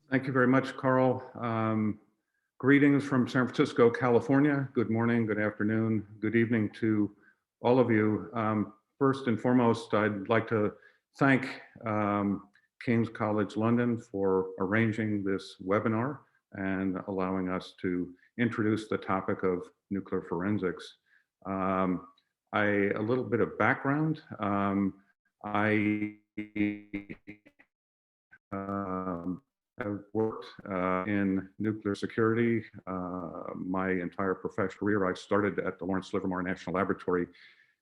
Thank you very much, Carl. Greetings from San Francisco, California. Good morning, good afternoon, good evening to all of you. First and foremost, I'd like to thank King's College London for arranging this webinar and allowing us to introduce the topic of nuclear forensics. A little bit of background. I I've worked in nuclear security my entire professional career. I started at the Lawrence Livermore National Laboratory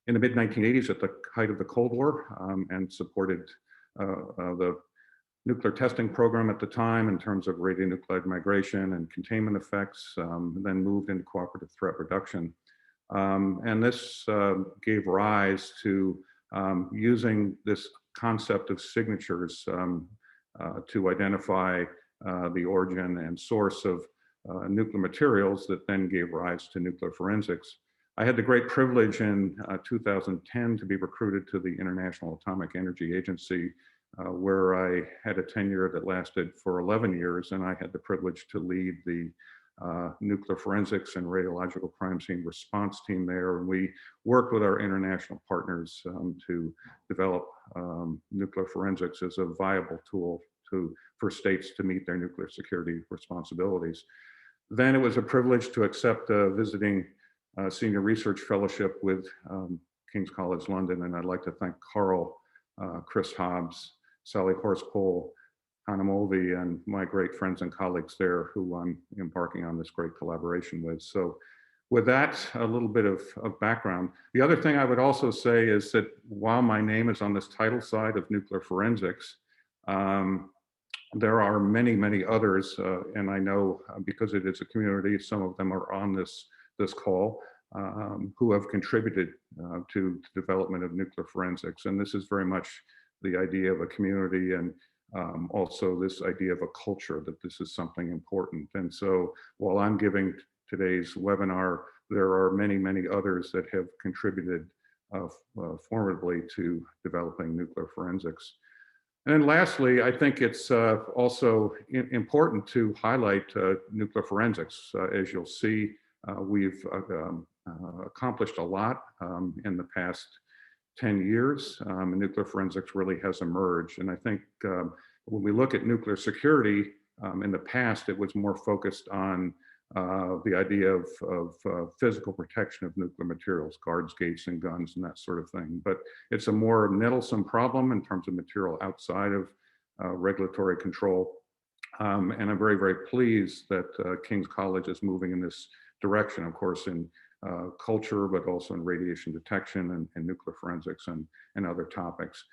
in the mid-1980s at the height of the Cold War and supported the nuclear testing program at the time in terms of radionuclide migration and containment effects, then moved into cooperative threat reduction. And this gave rise to using this concept of signatures to identify the origin and source of nuclear materials that then gave rise to nuclear forensics. I had the great privilege in 2010 to be recruited to the International Atomic Energy Agency, where I had a tenure that lasted for 11 years, and I had the privilege to lead the nuclear forensics and radiological crime scene response team there. And we worked with our international partners to develop nuclear forensics as a viable tool for states to meet their nuclear security responsibilities. Then it was a privilege to accept a visiting senior research fellowship with King's College London. And I'd like to thank Carl, Chris Hobbs, Sally Horsepole, Hannah Mulvey, and my great friends and colleagues there who I'm embarking on this great collaboration with. So with that, a little bit of background. The other thing I would also say is that while my name is on this title side of nuclear forensics, there are many, many others, and I know because it is a community, some of them are on this call, who have contributed to the development of nuclear forensics. And this is very much the idea of a community and also this idea of a culture, that this is something important. And so while I'm giving today's webinar, there are many, many others that have contributed formidably to developing nuclear forensics. And then lastly, I think it's also important to highlight nuclear forensics. As you'll see, we've accomplished a lot in the past 10 years, and nuclear forensics really has emerged. And I think when we look at nuclear security, in the past, it was more focused on the idea of physical protection of nuclear materials, guards, gates, and guns, and that sort of thing. But it's a more nettlesome problem in terms of material outside of regulatory control. And I'm very, very pleased that King's College is moving in this direction, of course, in culture, but also in radiation detection and nuclear forensics and other topics.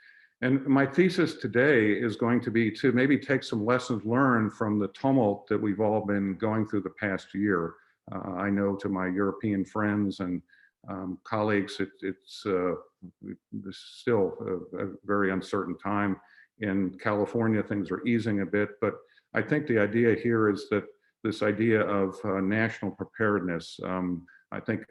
And my thesis today is going to be to maybe take some lessons learned from the tumult that we've all been going through the past year. I know to my European friends and colleagues, it's still a very uncertain time. In California, things are easing a bit, but I think the idea here is that this idea of national preparedness, I think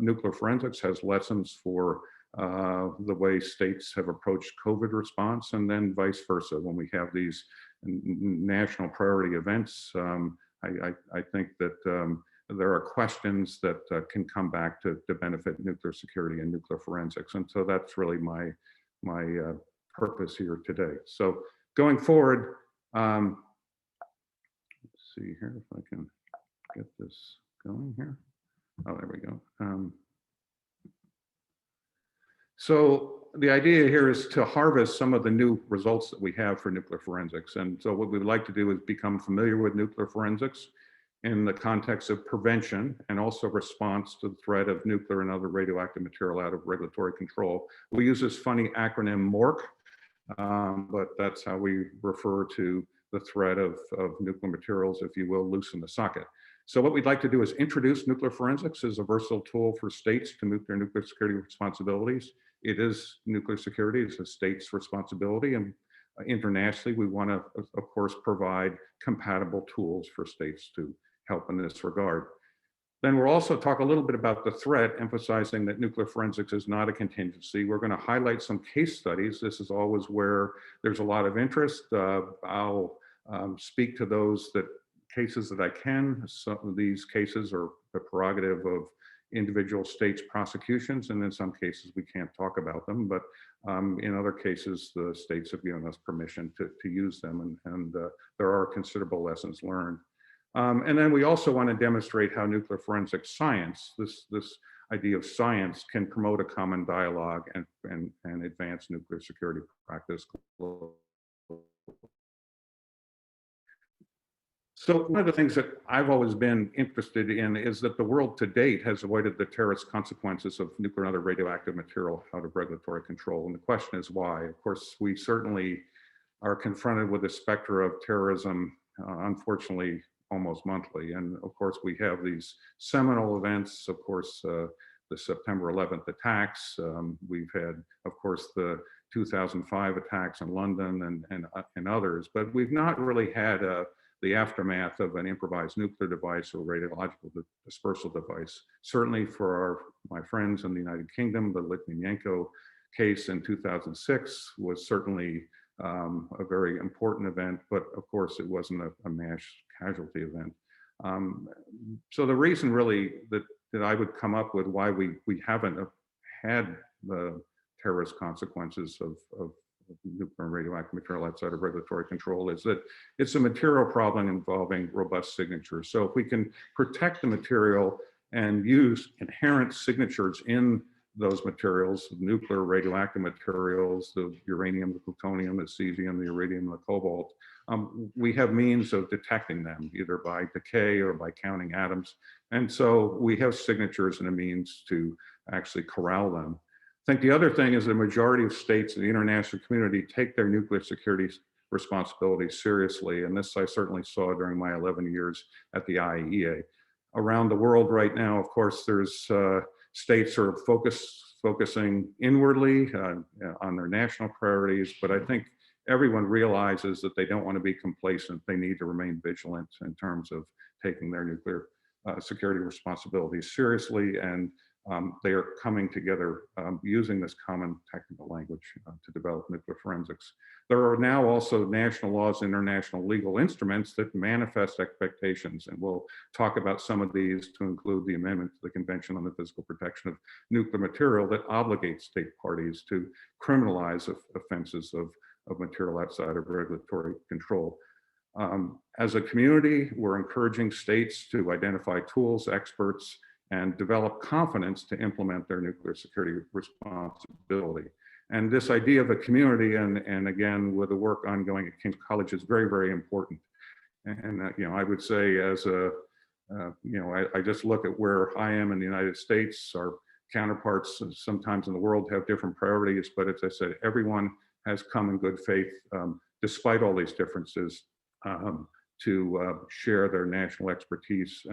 nuclear forensics has lessons for the way states have approached COVID response, and then vice versa. When we have these national priority events, I think that there are questions that can come back to benefit nuclear security and nuclear forensics. And so that's really my purpose here today. So going forward, let's see here if I can get this going here. Oh, there we go. So the idea here is to harvest some of the new results that we have for nuclear forensics. And so what we would like to do is become familiar with nuclear forensics in the context of prevention and also response to the threat of nuclear and other radioactive material out of regulatory control. We use this funny acronym MORC, but that's how we refer to the threat of nuclear materials, if you will, loose in the socket. So what we'd like to do is introduce nuclear forensics as a versatile tool for states to meet their nuclear security responsibilities. It is nuclear security, it's a state's responsibility, and internationally, we want to, of course, provide compatible tools for states to help in this regard. Then we'll also talk a little bit about the threat, emphasizing that nuclear forensics is not a contingency. We're going to highlight some case studies. This is always where there's a lot of interest. I'll speak to those cases that I can. Some of these cases are the prerogative of individual states' prosecutions, and in some cases we can't talk about them, but in other cases the states have given us permission to use them, and there are considerable lessons learned. And then we also want to demonstrate how nuclear forensic science, this idea of science, can promote a common dialogue and advance nuclear security practice globally. So one of the things that I've always been interested in is that the world to date has avoided the terrorist consequences of nuclear and other radioactive material out of regulatory control. And the question is why? Of course, we certainly are confronted with a specter of terrorism, unfortunately, almost monthly. And of course, we have these seminal events, of course, the September 11th attacks. We've had, of course, the 2005 attacks in London and others, but we've not really had the aftermath of an improvised nuclear device or radiological dispersal device. Certainly for my friends in the United Kingdom, the Litvinenko case in 2006 was certainly a very important event, but of course it wasn't a mass casualty event. So the reason really that I would come up with why we haven't had the terrorist consequences of nuclear and radioactive material outside of regulatory control is that it's a material problem involving robust signatures. So if we can protect the material and use inherent signatures in those materials, nuclear, radioactive materials, the uranium, the plutonium, the cesium, the iridium, the cobalt, we have means of detecting them either by decay or by counting atoms. And so we have signatures and a means to actually corral them. I think the other thing is the majority of states in the international community take their nuclear security responsibilities seriously. And this I certainly saw during my 11 years at the IAEA. Around the world right now, of course, there's states sort of focusing inwardly on their national priorities, but I think everyone realizes that they don't want to be complacent. They need to remain vigilant in terms of taking their nuclear security responsibilities seriously, and they are coming together using this common technical language to develop nuclear forensics. There are now also national laws, international legal instruments that manifest expectations, and we'll talk about some of these to include the amendment to the Convention on the Physical Protection of Nuclear Material that obligates state parties to criminalize offenses of material outside of regulatory control. As a community, we're encouraging states to identify tools, experts, and develop confidence to implement their nuclear security responsibility. And this idea of a community, and again, with the work ongoing at King's College, is very, very important. And I would say as I just look at where I am in the United States, our counterparts sometimes in the world have different priorities, but as I said, everyone has come in good faith, despite all these differences, to share their national expertise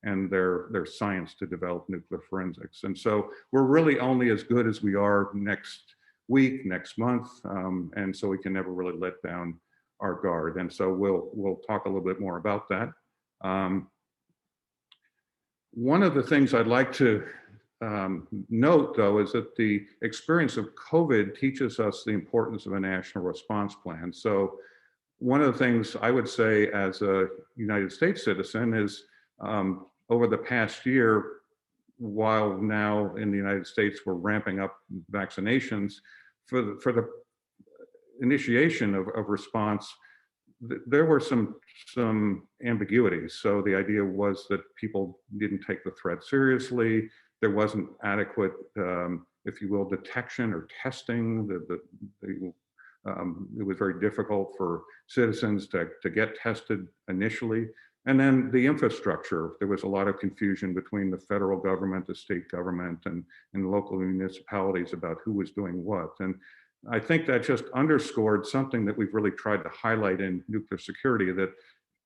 and their science to develop nuclear forensics. And so we're really only as good as we are next week, next month, and so we can never really let down our guard. And so we'll talk a little bit more about that. One of the things I'd like to note, though, is that the experience of COVID teaches us the importance of a national response plan. So one of the things I would say as a United States citizen is over the past year, while now in the United States we're ramping up vaccinations, for the initiation of response, there were some ambiguities. So the idea was that people didn't take the threat seriously. There wasn't adequate, if you will, detection or testing. It was very difficult for citizens to get tested initially. And then the infrastructure, there was a lot of confusion between the federal government, the state government, and local municipalities about who was doing what. And I think that just underscored something that we've really tried to highlight in nuclear security, that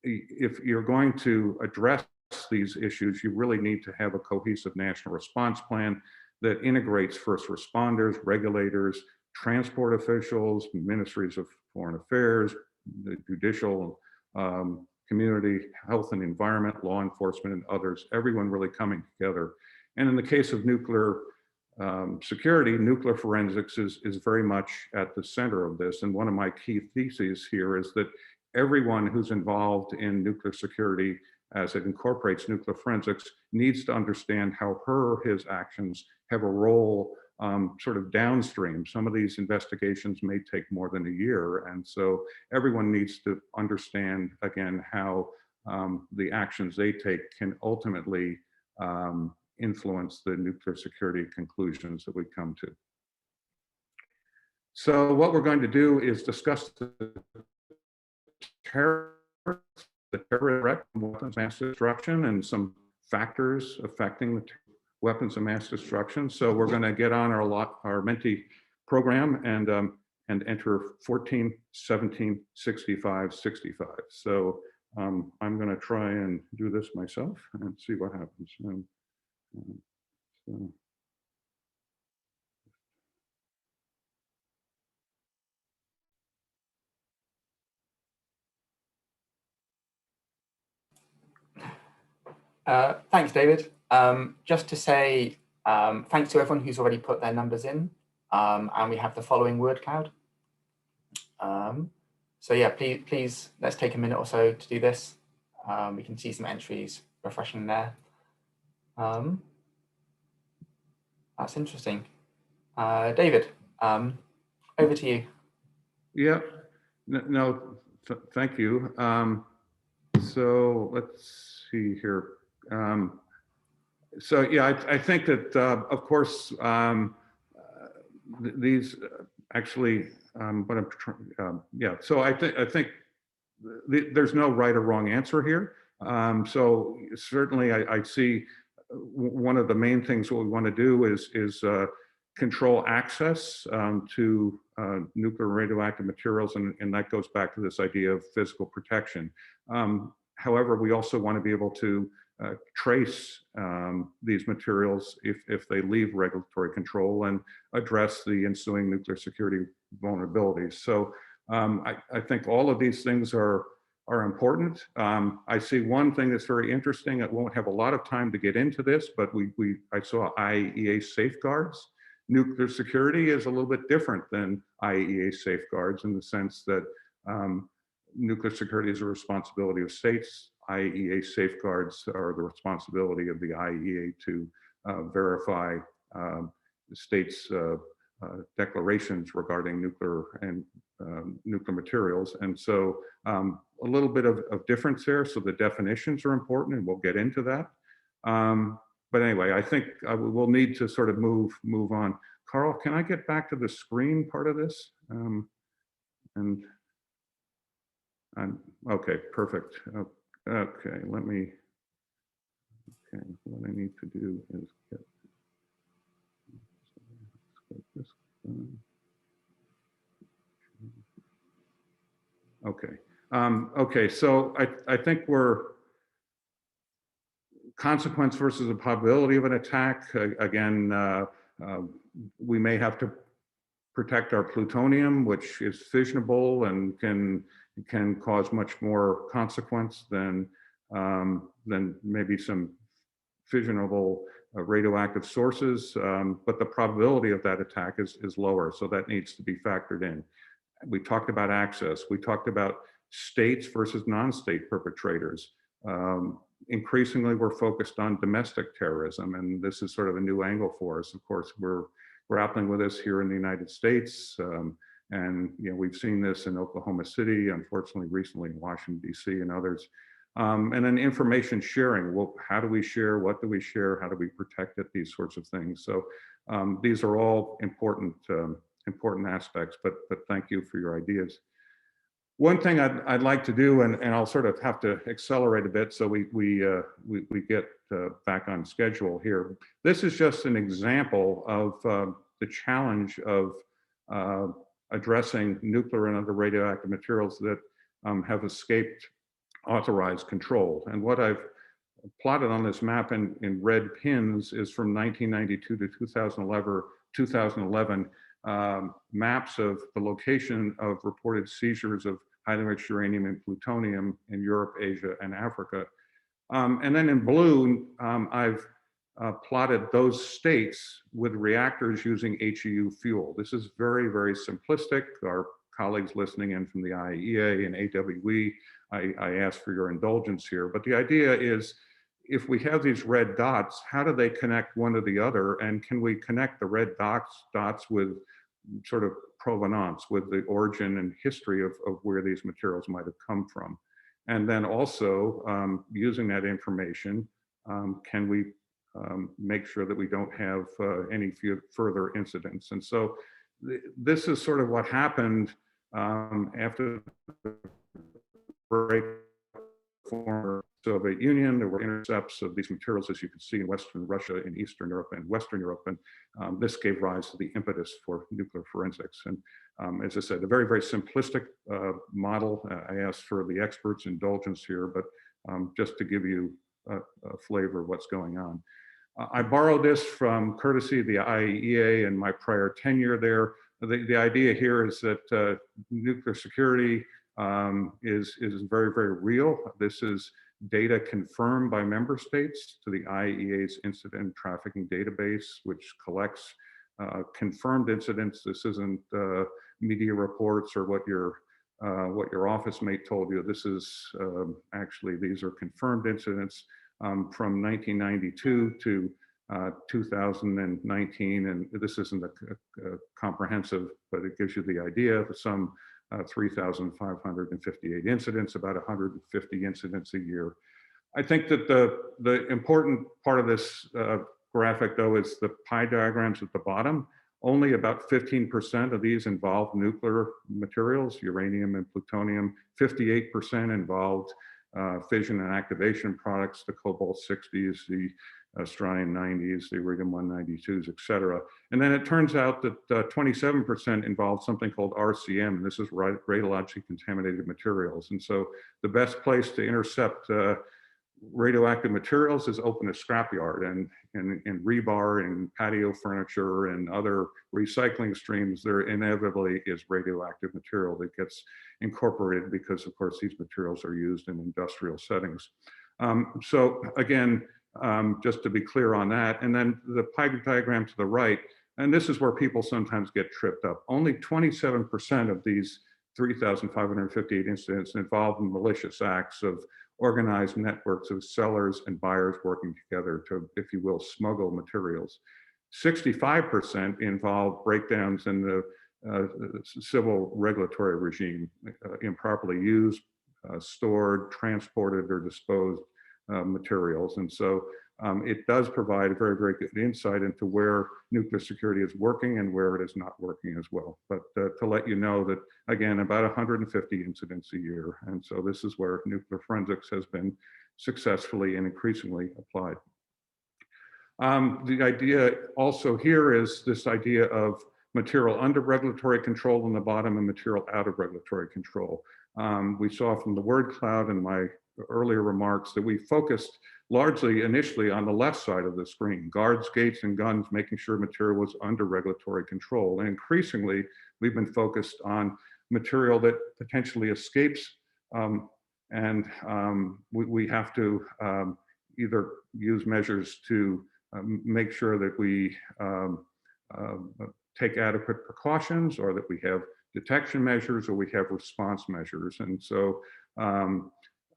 if you're going to address these issues, you really need to have a cohesive national response plan that integrates first responders, regulators, transport officials, ministries of foreign affairs, the judicial community, health and environment, law enforcement, and others, everyone really coming together. And in the case of nuclear security, nuclear forensics is very much at the center of this. And one of my key theses here is that everyone who's involved in nuclear security as it incorporates nuclear forensics needs to understand how his actions have a role sort of downstream. Some of these investigations may take more than a year. And so everyone needs to understand, again, how the actions they take can ultimately influence the nuclear security conclusions that we come to. So what we're going to do is discuss the terror threat, weapons of mass destruction, and some factors affecting the weapons of mass destruction. So we're going to get on our Menti program and enter 14, 17, 65, 65. So I'm going to try and do this myself and see what happens. So. Thanks, David. Just to say thanks to everyone who's already put their numbers in, and we have the following word cloud. So yeah, please let's take a minute or so to do this. We can see some entries refreshing there. That's interesting. David, over to you. Yeah, no, thank you. So let's see here. So yeah, I think that of course these actually, but I'm yeah. So I think there's no right or wrong answer here. So certainly I see one of the main things what we want to do is control access to nuclear radioactive materials, and that goes back to this idea of physical protection. However, we also want to be able to trace these materials if they leave regulatory control and address the ensuing nuclear security vulnerabilities. So I think all of these things are important. I see one thing that's very interesting. I won't have a lot of time to get into this, but I saw IAEA safeguards. Nuclear security is a little bit different than IAEA safeguards in the sense that nuclear security is a responsibility of states. IAEA safeguards are the responsibility of the IAEA to verify the states' declarations regarding nuclear and nuclear materials. And so a little bit of difference there. So the definitions are important, and we'll get into that. But anyway, I think we'll need to sort of move on. Carl, can I get back to the screen part of this? Okay, perfect. Okay, what I need to do is get this done. Okay. Okay, so I think we're consequence versus the probability of an attack. Again, we may have to protect our plutonium, which is fissionable and can cause much more consequence than maybe some fissionable radioactive sources. But the probability of that attack is lower, so that needs to be factored in. We talked about access. We talked about states versus non-state perpetrators. Increasingly, we're focused on domestic terrorism, and this is sort of a new angle for us. Of course, we're grappling with this here in the United States, and we've seen this in Oklahoma City, unfortunately, recently in Washington, D.C. and others. And then information sharing. Well, how do we share? What do we share? How do we protect it? These sorts of things. So these are all important aspects. But thank you for your ideas. One thing I'd like to do, and I'll sort of have to accelerate a bit so we get back on schedule here. This is just an example of the challenge of addressing nuclear and other radioactive materials that have escaped authorized control. And what I've plotted on this map in red pins is from 1992 to 2011 maps of the location of reported seizures of highly enriched uranium and plutonium in Europe, Asia, and Africa. And then in blue, I've plotted those states with reactors using HEU fuel. This is very, very simplistic. Our colleagues listening in from the IAEA and AWE, I ask for your indulgence here. But the idea is, if we have these red dots, how do they connect one to the other? And can we connect the red dots with sort of provenance, with the origin and history of where these materials might have come from? And then also, using that information, can we make sure that we don't have any further incidents? And so this is sort of what happened after the break former Soviet Union. There were intercepts of these materials, as you can see, in Western Russia, in Eastern Europe, and Western Europe. And this gave rise to the impetus for nuclear forensics. And as I said, a very, very simplistic model. I ask for the experts' indulgence here, but just to give you a flavor of what's going on. I borrowed this from courtesy of the IAEA and my prior tenure there. The idea here is that nuclear security is very, very real. This is data confirmed by member states to the IAEA's incident trafficking database, which collects confirmed incidents. This isn't media reports or what your office mate told you. This is actually, these are confirmed incidents from 1992 to 2019, and this isn't a comprehensive, but it gives you the idea of some 3,558 incidents, about 150 incidents a year. I think that the important part of this graphic, though, is the pie diagrams at the bottom. Only about 15% of these involve nuclear materials, uranium and plutonium. 58% involved fission and activation products, the cobalt 60s, the strontium 90s, the iridium 192s, et cetera. And then it turns out that 27% involved something called RCM, and this is radiologically contaminated materials. And so the best place to intercept radioactive materials is open a scrapyard, and rebar and patio furniture and other recycling streams. There inevitably is radioactive material that gets incorporated because, of course, these materials are used in industrial settings. So again, just to be clear on that, and then the pie diagram to the right, and this is where people sometimes get tripped up. Only 27% of these 3,558 incidents involved in malicious acts of organized networks of sellers and buyers working together to, if you will, smuggle materials. 65% involved breakdowns in the civil regulatory regime, improperly used, stored, transported, or disposed materials. And so it does provide a very, very good insight into where nuclear security is working and where it is not working as well. But to let you know that, again, about 150 incidents a year. And so this is where nuclear forensics has been successfully and increasingly applied. The idea also here is this idea of material under regulatory control on the bottom and material out of regulatory control. We saw from the word cloud in my earlier remarks that we focused largely initially on the left side of the screen, guards, gates, and guns, making sure material was under regulatory control. And increasingly, we've been focused on material that potentially escapes, and we have to either use measures to make sure that we take adequate precautions, or that we have detection measures, or we have response measures. And so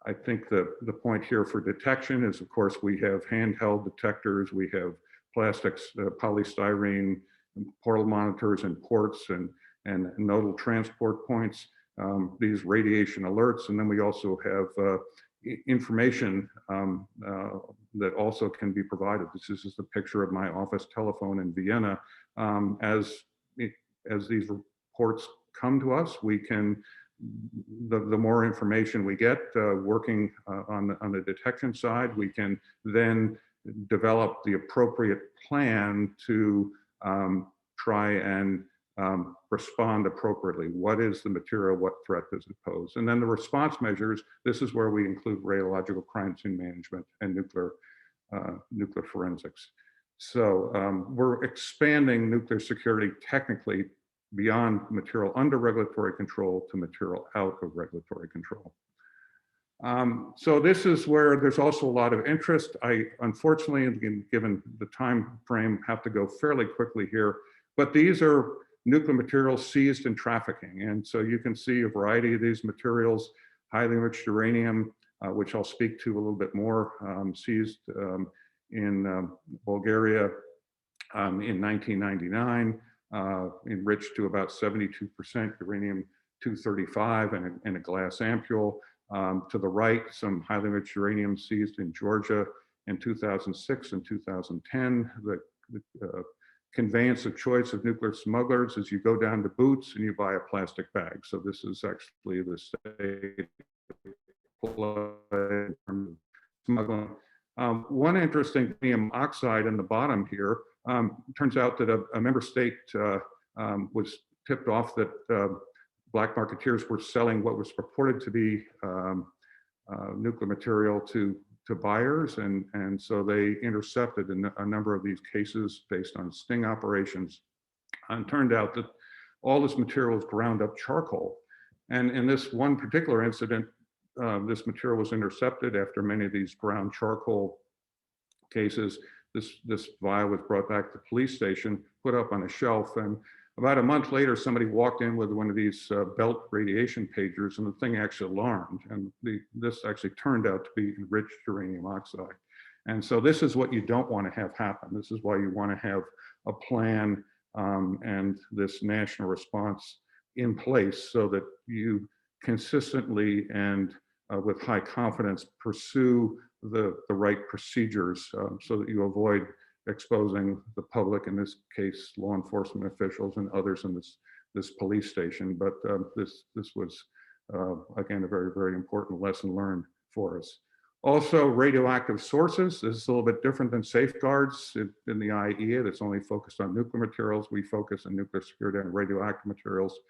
I think the point here for detection is, of course, we have handheld detectors, we have plastics, polystyrene, portal monitors and ports, and nodal transport points, these radiation alerts, and then we also have information that also can be provided. This is just a picture of my office telephone in Vienna. As these reports come to us, we can, the more information we get working on the detection side, we can then develop the appropriate plan to try and respond appropriately. What is the material? What threat does it pose? And then the response measures, this is where we include radiological crime scene management and nuclear forensics. So we're expanding nuclear security technically beyond material under regulatory control to material out of regulatory control. So this is where there's also a lot of interest. I, unfortunately, given the time frame, have to go fairly quickly here, but these are nuclear materials seized in trafficking. And so you can see a variety of these materials, highly enriched uranium, which I'll speak to a little bit more, seized in Bulgaria in 1999, enriched to about 72% uranium-235 in a glass ampule. To the right, some highly enriched uranium seized in Georgia in 2006 and 2010. The conveyance of choice of nuclear smugglers is you go down to Boots and you buy a plastic bag. So this is actually the state smuggling. One interesting uranium oxide in the bottom here, turns out that a member state was tipped off that black marketeers were selling what was purported to be nuclear material to buyers, and so they intercepted a number of these cases based on sting operations, and turned out that all this material was ground up charcoal. And in this one particular incident, this material was intercepted after many of these ground charcoal cases. This vial was brought back to the police station, put up on a shelf, and about a month later, somebody walked in with one of these belt radiation pagers, and the thing actually alarmed. And this actually turned out to be enriched uranium oxide. And so this is what you don't want to have happen. This is why you want to have a plan and this national response in place so that you consistently and with high confidence pursue the right procedures so that you avoid exposing the public, in this case, law enforcement officials and others in this police station. But this was, again, a very, very important lesson learned for us. Also, radioactive sources. This is a little bit different than safeguards in the IAEA that's only focused on nuclear materials. We focus on nuclear security and radioactive materials.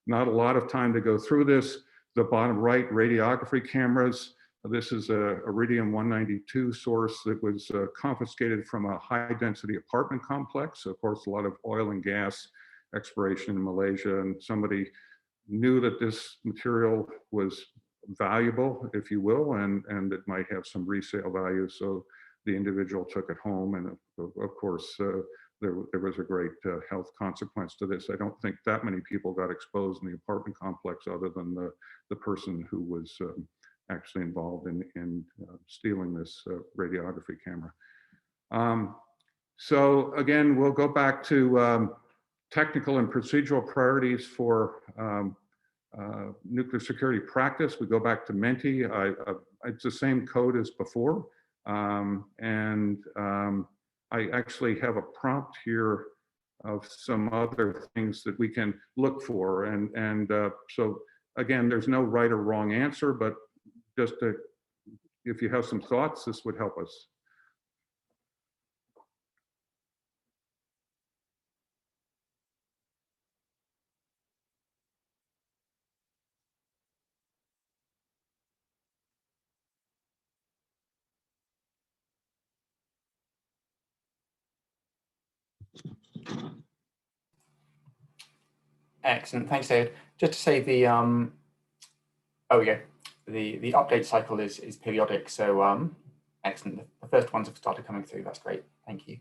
Not a lot of time to go through this. The bottom right, radiography cameras. This is a iridium-192 source that was confiscated from a high-density apartment complex. Of course, a lot of oil and gas exploration in Malaysia, and somebody knew that this material was valuable, if you will, and it might have some resale value. So the individual took it home, and of course, there was a great health consequence to this. I don't think that many people got exposed in the apartment complex other than the person who was actually involved in stealing this radiography camera. So again, we'll go back to technical and procedural priorities for nuclear security practice. We go back to Menti. It's the same code as before. I actually have a prompt here of some other things that we can look for. So again, there's no right or wrong answer, but just if you have some thoughts, this would help us. Excellent, thanks, David. Just to say the the update cycle is periodic, so excellent. The first ones have started coming through. That's great. Thank you.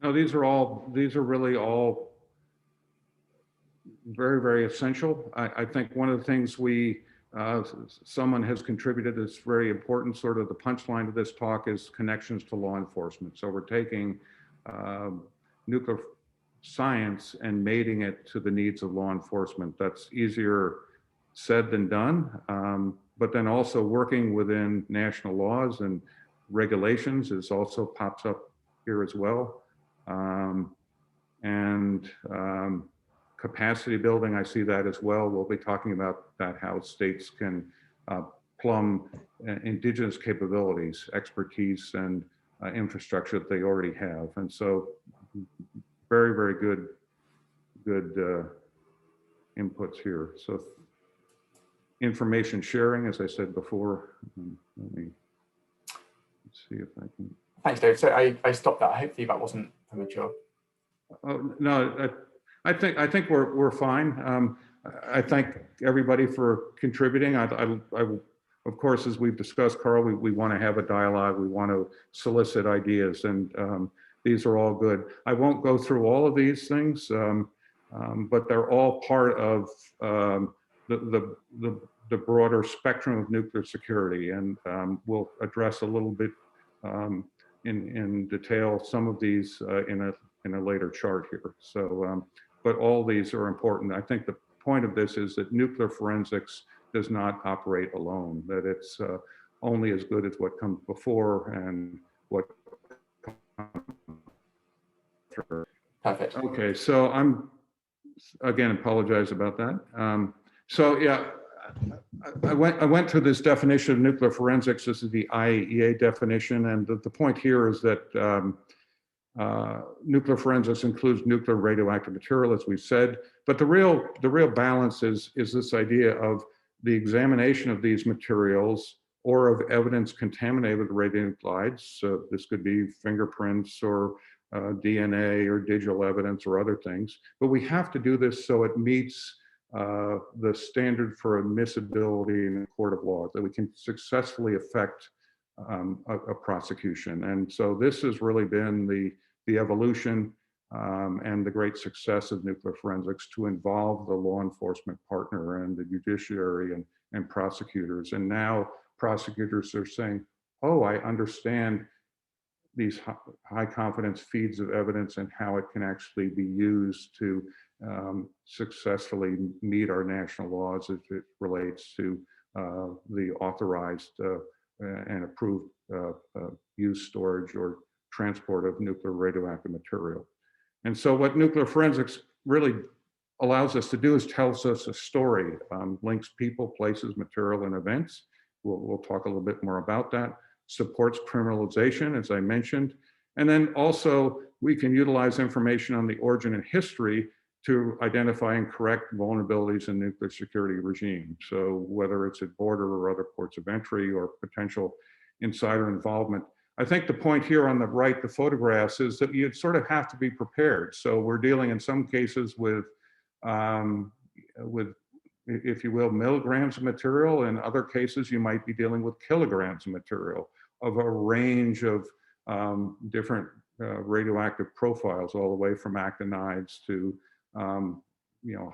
No, these are really all very, very essential. I think one of the things someone has contributed that's very important, sort of the punchline of this talk, is connections to law enforcement. So we're taking nuclear science and mating it to the needs of law enforcement. That's easier said than done, but then also working within national laws and regulations also pops up here as well. Capacity building, I see that as well. We'll be talking about that, how states can plumb indigenous capabilities, expertise, and infrastructure that they already have. And so very, very good inputs here. So information sharing, as I said before, let me see if I can. Thanks, Dave. So I stopped that. Hopefully that wasn't premature. Oh, no, I think we're fine. I thank everybody for contributing. Of course, as we've discussed, Carl, we want to have a dialogue. We want to solicit ideas, and these are all good. I won't go through all of these things, but they're all part of the broader spectrum of nuclear security, and we'll address a little bit in detail some of these in a later chart here. So, but all these are important. I think the point of this is that nuclear forensics does not operate alone, that it's only as good as what comes before and what after. Perfect. Okay, so I'm, again, apologize about that. So yeah, I went to this definition of nuclear forensics. This is the IAEA definition, and the point here is that nuclear forensics includes nuclear radioactive material, as we said, but the real balance is this idea of the examination of these materials or of evidence contaminated with radionuclides. So this could be fingerprints or DNA or digital evidence or other things, but we have to do this so it meets the standard for admissibility in a court of law, that we can successfully effect a prosecution. And so this has really been the evolution and the great success of nuclear forensics to involve the law enforcement partner and the judiciary and prosecutors. And now prosecutors are saying, oh, I understand these high confidence feeds of evidence and how it can actually be used to successfully meet our national laws as it relates to the authorized and approved use, storage, or transport of nuclear radioactive material. And so what nuclear forensics really allows us to do is tells us a story, links people, places, material, and events. We'll talk a little bit more about that. Supports criminalization, as I mentioned. And then also we can utilize information on the origin and history to identify and correct vulnerabilities in nuclear security regime. So whether it's at border or other ports of entry or potential insider involvement. I think the point here on the right, the photographs, is that you sort of have to be prepared. So we're dealing in some cases with if you will, milligrams of material. In other cases, you might be dealing with kilograms of material of a range of different radioactive profiles, all the way from actinides to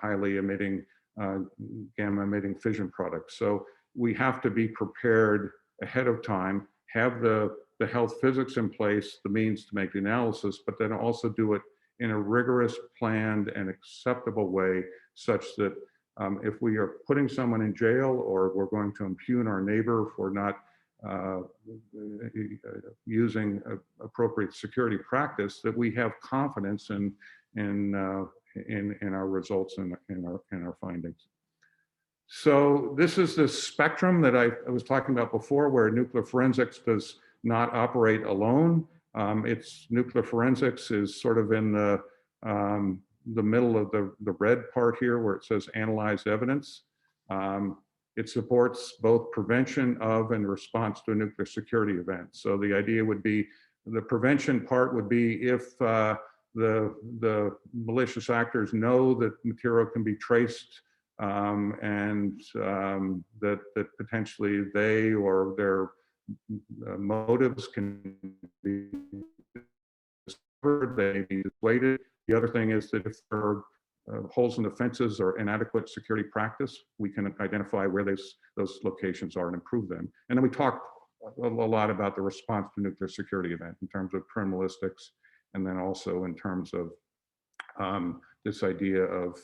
highly emitting, gamma emitting fission products. So we have to be prepared ahead of time, have the health physics in place, the means to make the analysis, but then also do it in a rigorous, planned, and acceptable way, such that if we are putting someone in jail, or we're going to impugn our neighbor for not using appropriate security practice, that we have confidence in our results and in our findings. So this is the spectrum that I was talking about before, where nuclear forensics does not operate alone. It's nuclear forensics is sort of in the middle of the red part here, where it says analyze evidence. It supports both prevention of and response to a nuclear security event. So the idea would be, the prevention part would be if the malicious actors know that material can be traced and that potentially they or their motives can be discovered, they be dissuaded. The other thing is that if there are holes in the fences or inadequate security practice, we can identify where those locations are and improve them. And then we talk a lot about the response to nuclear security event in terms of criminalistics, and then also in terms of this idea of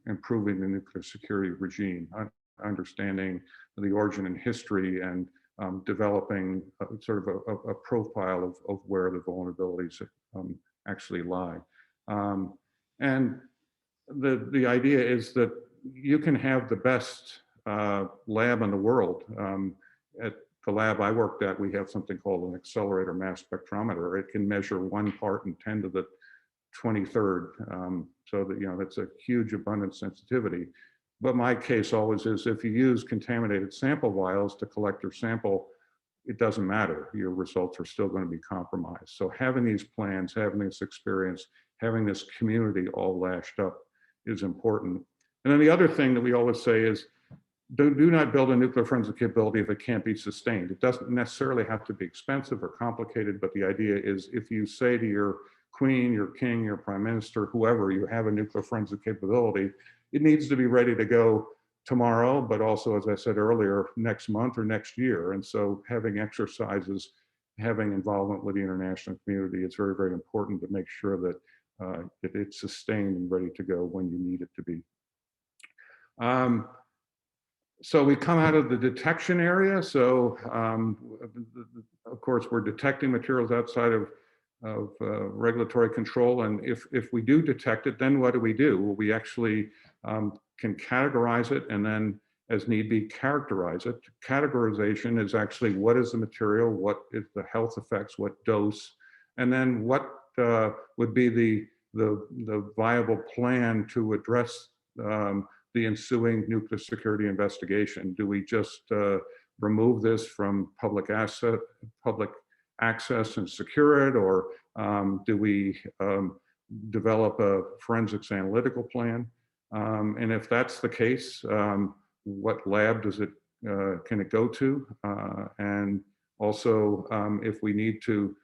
improving the nuclear security regime, understanding the origin and history, and developing sort of a profile of where the vulnerabilities actually lie. And the idea is that you can have the best lab in the world. At the lab I worked at, we have something called an accelerator mass spectrometer. It can measure 1 part in 10 to the 23rd. So that, that's a huge abundant sensitivity. But my case always is, if you use contaminated sample vials to collect your sample, it doesn't matter. Your results are still going to be compromised. So having these plans, having this experience, having this community all lashed up is important. And then the other thing that we always say is, do not build a nuclear forensic capability if it can't be sustained. It doesn't necessarily have to be expensive or complicated, but the idea is if you say to your queen, your king, your prime minister, whoever, you have a nuclear forensic capability, it needs to be ready to go tomorrow, but also, as I said earlier, next month or next year. And so having exercises, having involvement with the international community, it's very, very important to make sure that it's sustained and ready to go when you need it to be. So we come out of the detection area. So of course, we're detecting materials outside of regulatory control. And if we do detect it, then what do? Well, we actually can categorize it and then as need be characterize it. Categorization is actually what is the material, what is the health effects, what dose, and then what would be the viable plan to address the ensuing nuclear security investigation. Do we just remove this from public access and secure it, or do we develop a forensics analytical plan? And if that's the case, what lab does it can it go to? And also, if we need to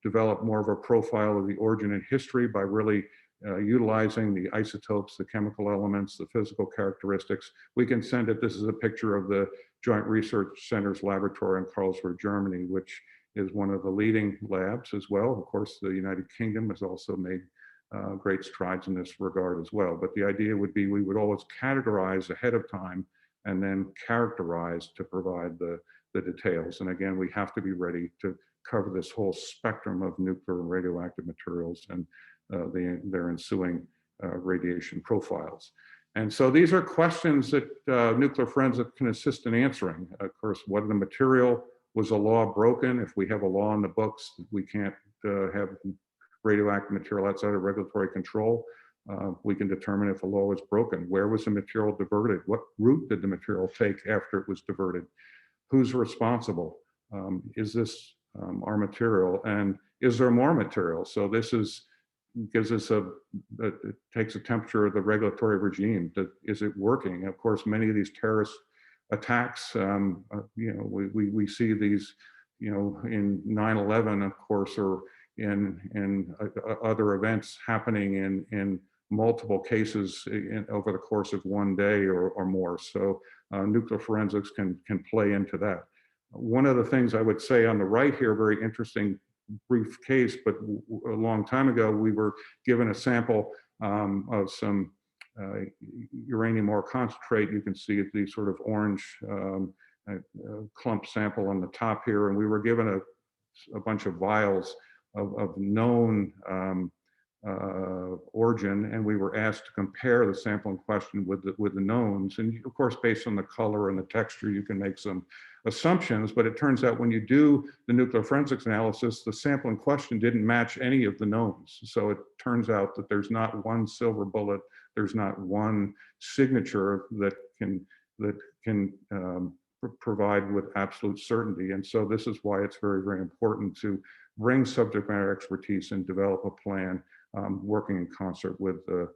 develop more of a profile of the origin and history by really utilizing the isotopes, the chemical elements, the physical characteristics, we can send it. This is a picture of the Joint Research Center's laboratory in Karlsruhe, Germany, which is one of the leading labs as well. Of course, the United Kingdom has also made great strides in this regard as well. But the idea would be we would always categorize ahead of time and then characterize to provide the details. And again, we have to be ready to cover this whole spectrum of nuclear and radioactive materials and their ensuing radiation profiles. And so these are questions that nuclear forensics can assist in answering. Of course, what are the material? Was a law broken? If we have a law in the books, we can't have radioactive material outside of regulatory control. We can determine if a law was broken. Where was the material diverted? What route did the material take after it was diverted? Who's responsible? Is this our material? And is there more material? So this gives us it takes a temperature of the regulatory regime. Is it working? Of course, many of these terrorist attacks, we see these, in 9/11, of course, or in other events happening in multiple cases over the course of one day or more. So nuclear forensics can play into that. One of the things I would say on the right here, very interesting brief case, but a long time ago, we were given a sample of some uranium ore concentrate. You can see the sort of orange clump sample on the top here, and we were given a bunch of vials of known origin, and we were asked to compare the sample in question with the knowns. And of course, based on the color and the texture, you can make some assumptions, but it turns out when you do the nuclear forensics analysis, the sample in question didn't match any of the knowns. So it turns out that there's not one silver bullet, there's not one signature that can provide with absolute certainty. And so this is why it's very, very important to bring subject matter expertise and develop a plan working in concert with the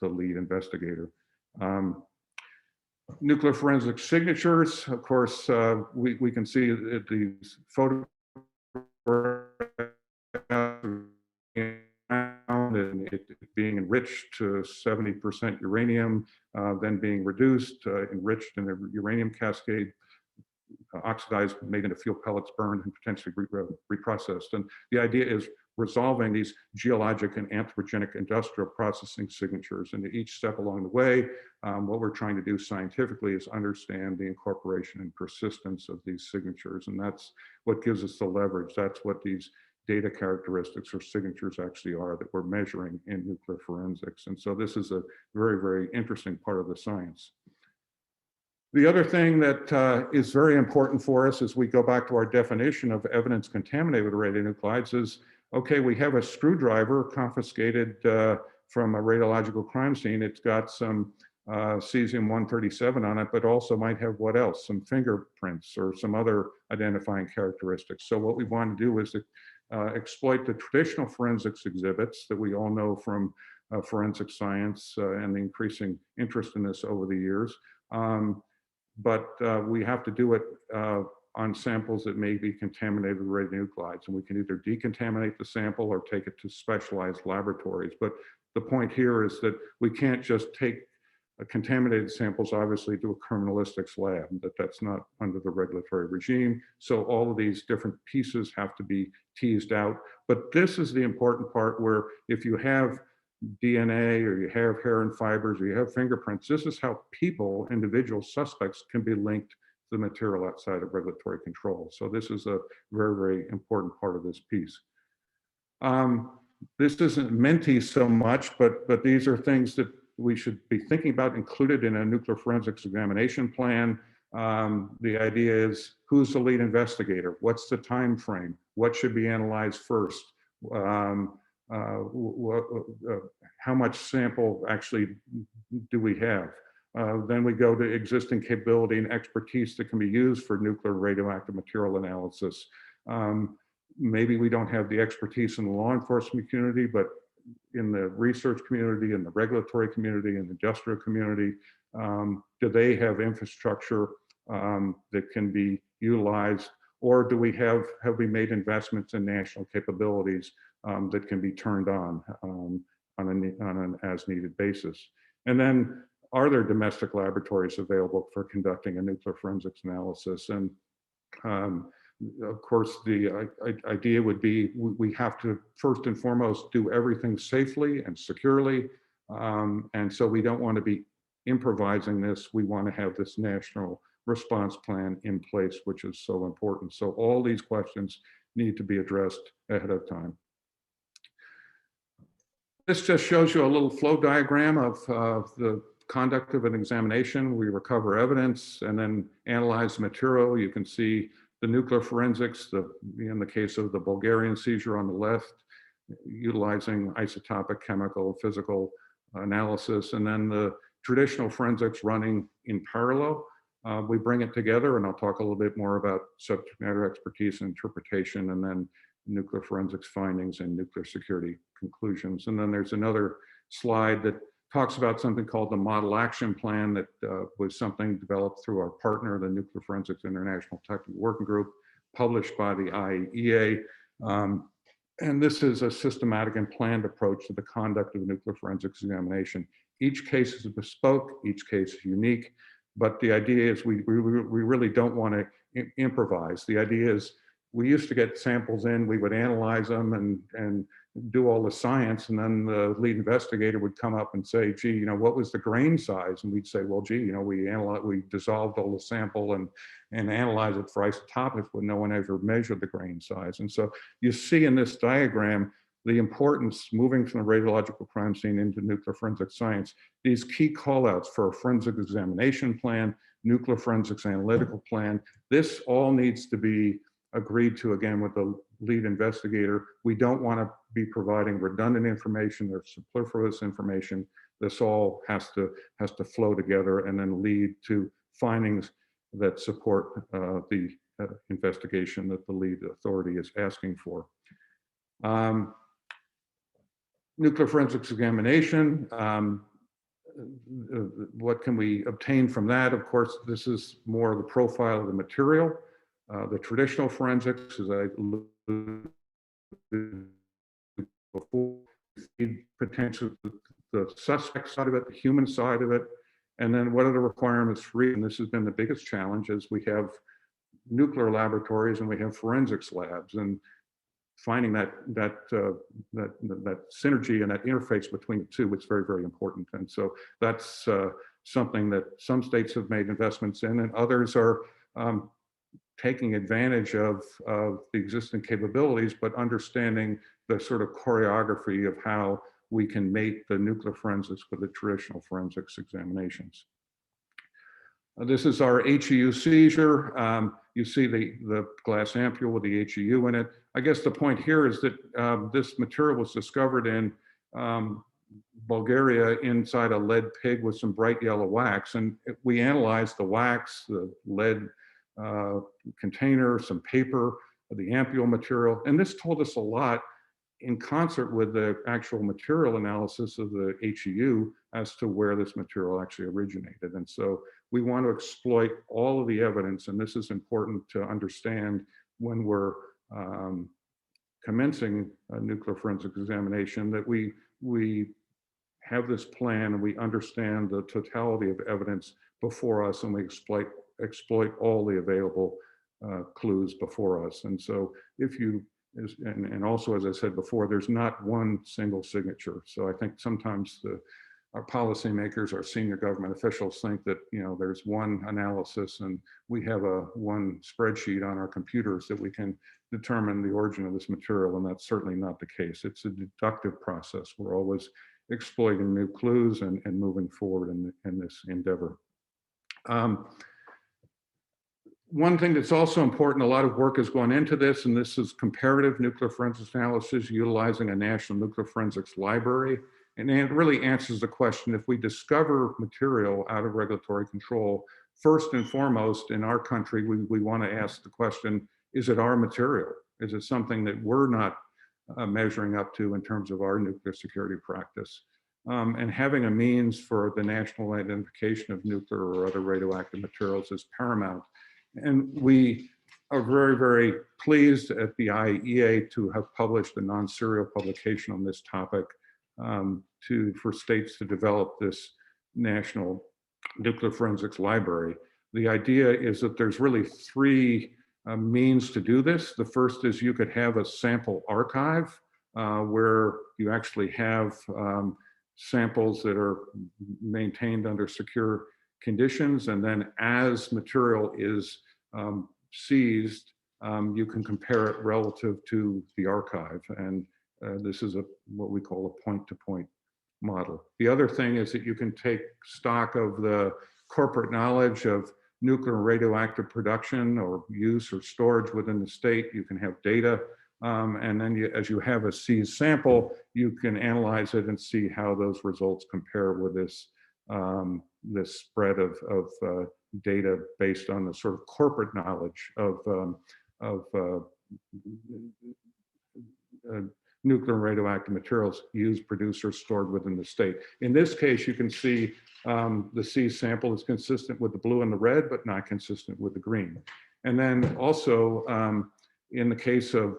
lead investigator. Nuclear forensic signatures, of course, we can see these photographs and it being enriched to 70% uranium, then being reduced, enriched in the uranium cascade, oxidized, made into fuel pellets, burned, and potentially reprocessed. And the idea is resolving these geologic and anthropogenic industrial processing signatures. And each step along the way, what we're trying to do scientifically is understand the incorporation and persistence of these signatures. And that's what gives us the leverage. That's what these data characteristics or signatures actually are that we're measuring in nuclear forensics. And so this is a very, very interesting part of the science. The other thing that is very important for us as we go back to our definition of evidence contaminated with radionuclides is, okay, we have a screwdriver confiscated from a radiological crime scene. It's got some cesium-137 on it, but also might have what else? Some fingerprints or some other identifying characteristics. So what we want to do is exploit the traditional forensics exhibits that we all know from forensic science and the increasing interest in this over the years. But we have to do it on samples that may be contaminated with radionuclides, and we can either decontaminate the sample or take it to specialized laboratories. But the point here is that we can't just take contaminated samples, obviously, to a criminalistics lab, that's not under the regulatory regime. So all of these different pieces have to be teased out. But this is the important part, where if you have DNA or you have hair and fibers or you have fingerprints, this is how people, individual suspects, can be linked to the material outside of regulatory control. So this is a very, very important part of this piece. This isn't Menti so much, but these are things that we should be thinking about, included in a nuclear forensics examination plan. The idea is, who's the lead investigator? What's the time frame? What should be analyzed first? How much sample actually do we have? Then we go to existing capability and expertise that can be used for nuclear radioactive material analysis. Maybe we don't have the expertise in the law enforcement community, but in the research community, in the regulatory community, in the industrial community, do they have infrastructure that can be utilized? Or do have we made investments in national capabilities that can be turned on an as needed basis? And then, are there domestic laboratories available for conducting a nuclear forensics analysis? And of course, the idea would be we have to first and foremost do everything safely and securely. And so we don't want to be improvising this. We want to have this national response plan in place, which is so important. So all these questions need to be addressed ahead of time. This just shows you a little flow diagram of the conduct of an examination. We recover evidence and then analyze the material. You can see the nuclear forensics, in the case of the Bulgarian seizure on the left, utilizing isotopic, chemical, physical analysis, and then the traditional forensics running in parallel. We bring it together, and I'll talk a little bit more about subject matter expertise and interpretation, and then nuclear forensics findings and nuclear security conclusions. And then there's another slide that talks about something called the Model Action Plan that was something developed through our partner, the Nuclear Forensics International Technical Working Group, published by the IAEA. And this is a systematic and planned approach to the conduct of the nuclear forensics examination. Each case is bespoke, each case is unique, but the idea is we really don't want to improvise. The idea is, we used to get samples in, we would analyze them and do all the science, and then the lead investigator would come up and say, gee, what was the grain size? And we'd say, well, gee, we dissolved all the sample and analyzed it for isotopics, but no one ever measured the grain size. And so you see in this diagram the importance, moving from the radiological crime scene into nuclear forensic science, these key callouts for a forensic examination plan, nuclear forensics analytical plan. This all needs to be agreed to, again, with the lead investigator. We don't want to be providing redundant information or superfluous information. This all has to flow together and then lead to findings that support the investigation that the lead authority is asking for. Nuclear forensics examination, what can we obtain from that? Of course, this is more of the profile of the material. The traditional forensics, as I alluded to before, potentially the suspect side of it, the human side of it, and then what are the requirements for it? And this has been the biggest challenge, is we have nuclear laboratories and we have forensics labs, and finding that synergy and that interface between the two is very, very important. And so that's something that some states have made investments in, and others are taking advantage of the existing capabilities, but understanding the sort of choreography of how we can mate the nuclear forensics with the traditional forensics examinations. This is our HEU seizure. You see the glass ampule with the HEU in it. I guess the point here is that this material was discovered in Bulgaria inside a lead pig with some bright yellow wax. And we analyzed the wax, the lead container, some paper, the ampule material. And this told us a lot in concert with the actual material analysis of the HEU as to where this material actually originated. And so we want to exploit all of the evidence, and this is important to understand when we're commencing a nuclear forensics examination, that we have this plan and we understand the totality of evidence before us, and we exploit all the available clues before us. And so if you, and also, as I said before, there's not one single signature. So I think sometimes our policymakers, our senior government officials think that, you know, there's one analysis and we have one spreadsheet on our computers that we can determine the origin of this material, and that's certainly not the case. It's a deductive process. We're always exploiting new clues and moving forward in this endeavor. One thing that's also important, a lot of work has gone into this, and this is comparative nuclear forensics analysis utilizing a national nuclear forensics library. And it really answers the question, if we discover material out of regulatory control, first and foremost in our country, we want to ask the question, is it our material? Is it something that we're not measuring up to in terms of our nuclear security practice? And having a means for the national identification of nuclear or other radioactive materials is paramount. And we are very, very pleased at the IAEA to have published a non-serial publication on this topic for states to develop this national nuclear forensics library. The idea is that there's really three means to do this. The first is you could have a sample archive where you actually have samples that are maintained under secure conditions, and then as material is seized, you can compare it relative to the archive. And this is what we call a point-to-point model. The other thing is that you can take stock of the corporate knowledge of nuclear and radioactive production or use or storage within the state. You can have data, and then as you have a seized sample, you can analyze it and see how those results compare with this spread of data based on the sort of corporate knowledge of nuclear and radioactive materials used, produced, or stored within the state. In this case, you can see the seized sample is consistent with the blue and the red, but not consistent with the green. And then also, in the case of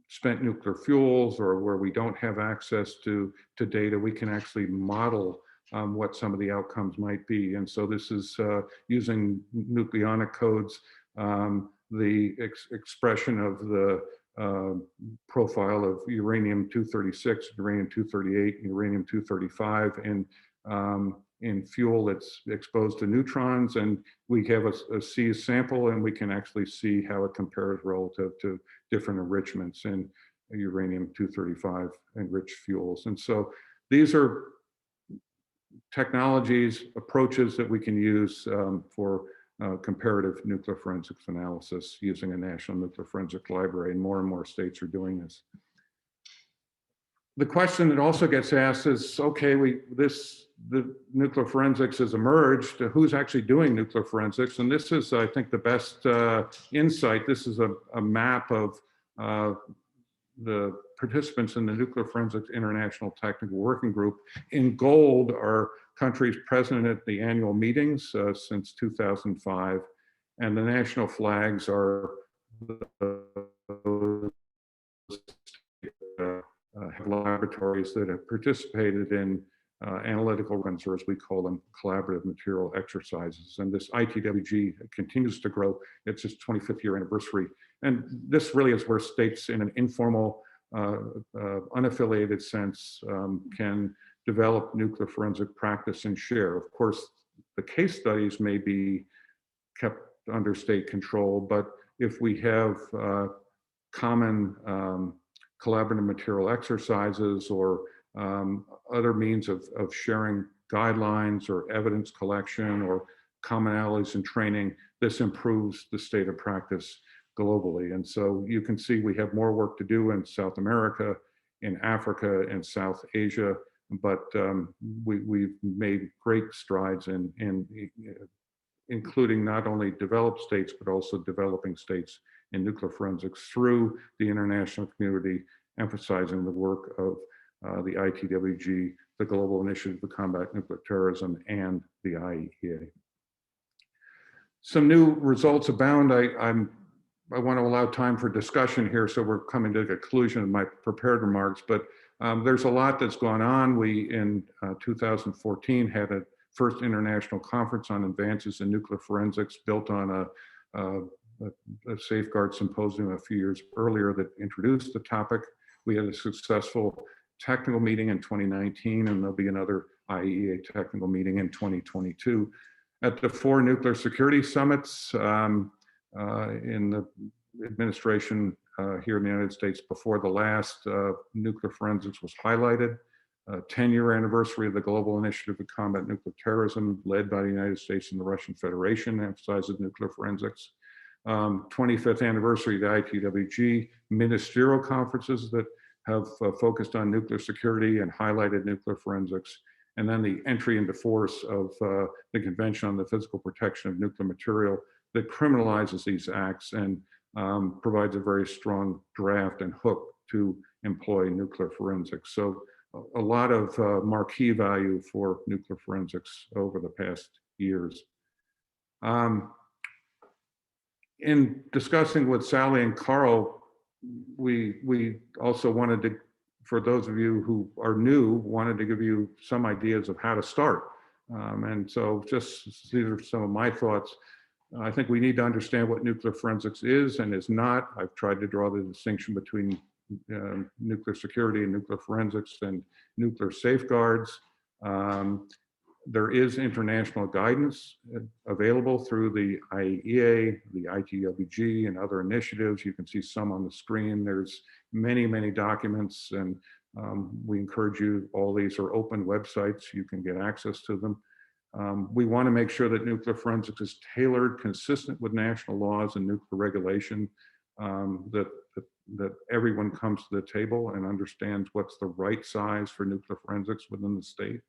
spent nuclear fuels, or where we don't have access to data, we can actually model what some of the outcomes might be. And so this is using nucleonic codes, the expression of the profile of uranium-236, uranium-238, and uranium-235 in fuel that's exposed to neutrons. And we have a seized sample, and we can actually see how it compares relative to different enrichments in uranium-235 enriched fuels. And so these are technologies, approaches that we can use for comparative nuclear forensics analysis using a national nuclear forensic library, and more states are doing this. The question that also gets asked is, okay, the nuclear forensics has emerged, who's actually doing nuclear forensics? And this is, I think, the best insight. This is a map of the participants in the Nuclear Forensics International Technical Working Group. In gold are countries present at the annual meetings since 2005, and the national flags are those laboratories that have participated in analytical runs, or as we call them, collaborative material exercises. And this ITWG continues to grow. It's its 25th year anniversary. And this really is where states in an informal, unaffiliated sense can develop nuclear forensic practice and share. Of course, the case studies may be kept under state control, but if we have common collaborative material exercises or other means of sharing guidelines or evidence collection or commonalities in training, this improves the state of practice globally. And so you can see we have more work to do in South America, in Africa, and South Asia, but we've made great strides in including not only developed states, but also developing states in nuclear forensics through the international community, emphasizing the work of the ITWG, the Global Initiative to Combat Nuclear Terrorism, and the IEA. Some new results abound. I want to allow time for discussion here, so we're coming to the conclusion of my prepared remarks, but there's a lot that's gone on. We, in 2014, had a first international conference on advances in nuclear forensics built on a safeguard symposium a few years earlier that introduced the topic. We had a successful technical meeting in 2019, and there'll be another IEA technical meeting in 2022. At the 4 nuclear security summits in the administration here in the United States before the last, nuclear forensics was highlighted. 10-year anniversary of the Global Initiative to Combat Nuclear Terrorism, led by the United States and the Russian Federation, emphasizes nuclear forensics. 25th anniversary of the ITWG, ministerial conferences that have focused on nuclear security and highlighted nuclear forensics. And then the entry into force of the Convention on the Physical Protection of Nuclear Material that criminalizes these acts and provides a very strong draft and hook to employ nuclear forensics. So a lot of marquee value for nuclear forensics over the past years. In discussing with Sally and Carl, we also wanted to, for those of you who are new, wanted to give you some ideas of how to start. And so just these are some of my thoughts. I think we need to understand what nuclear forensics is and is not. I've tried to draw the distinction between nuclear security and nuclear forensics and nuclear safeguards. There is international guidance available through the IEA, the ITWG, and other initiatives. You can see some on the screen. There's many, many documents, and we encourage you, all these are open websites. You can get access to them. We want to make sure that nuclear forensics is tailored, consistent with national laws and nuclear regulation, that everyone comes to the table and understands what's the right size for nuclear forensics within the state.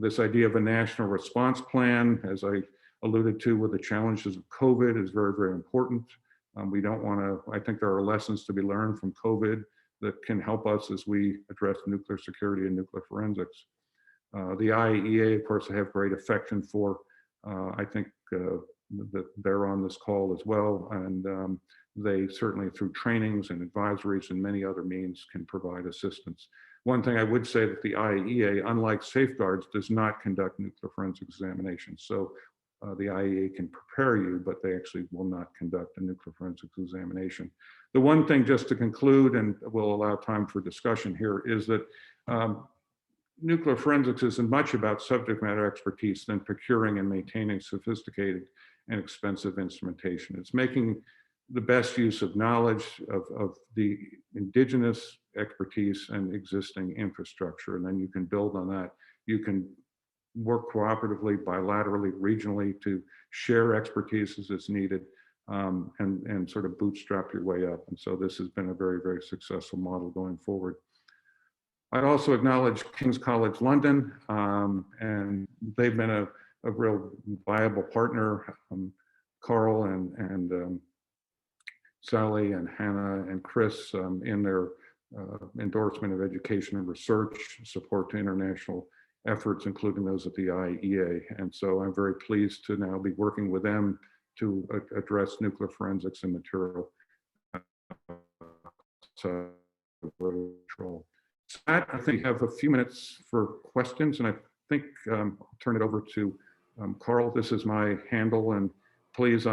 This idea of a national response plan, as I alluded to with the challenges of COVID, is very, very important. We don't want to, I think there are lessons to be learned from COVID that can help us as we address nuclear security and nuclear forensics. The IAEA, of course, I have great affection for. I think that they're on this call as well, and they certainly through trainings and advisories and many other means can provide assistance. One thing I would say that the IAEA, unlike safeguards, does not conduct nuclear forensic examinations. So the IAEA can prepare you, but they actually will not conduct a nuclear forensics examination. The one thing, just to conclude, and we'll allow time for discussion here, is that nuclear forensics is as much about subject matter expertise than procuring and maintaining sophisticated and expensive instrumentation. It's making the best use of knowledge of the indigenous expertise and existing infrastructure, and then you can build on that. You can work cooperatively, bilaterally, regionally to share expertise as it's needed, and sort of bootstrap your way up. And so this has been a very, very successful model going forward. I'd also acknowledge King's College London, and they've been a real viable partner. Carl and Sally and Hannah and Chris in their endorsement of education and research, support to international efforts, including those at the IEA. And so I'm very pleased to now be working with them to address nuclear forensics and material control. So I think we have a few minutes for questions, and I think I'll turn it over to Carl. This is my handle, and please,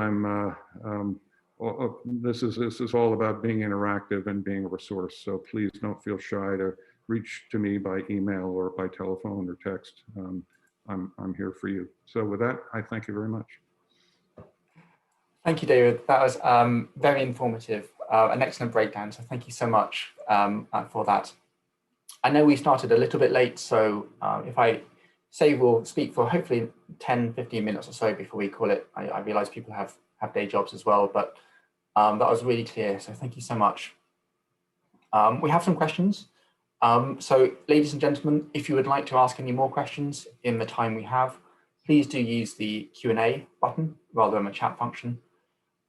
this is all about being interactive and being a resource. So please don't feel shy to reach to me by email or by telephone or text. I'm here for you. So with that, I thank you very much. Thank you, David. That was very informative, an excellent breakdown. So thank you so much for that. I know we started a little bit late, so if I say we'll speak for hopefully 10, 15 minutes or so before we call it, I realize people have day jobs as well, but that was really clear. So thank you so much. We have some questions. So ladies and gentlemen, if you would like to ask any more questions in the time we have, please do use the Q&A button rather than the chat function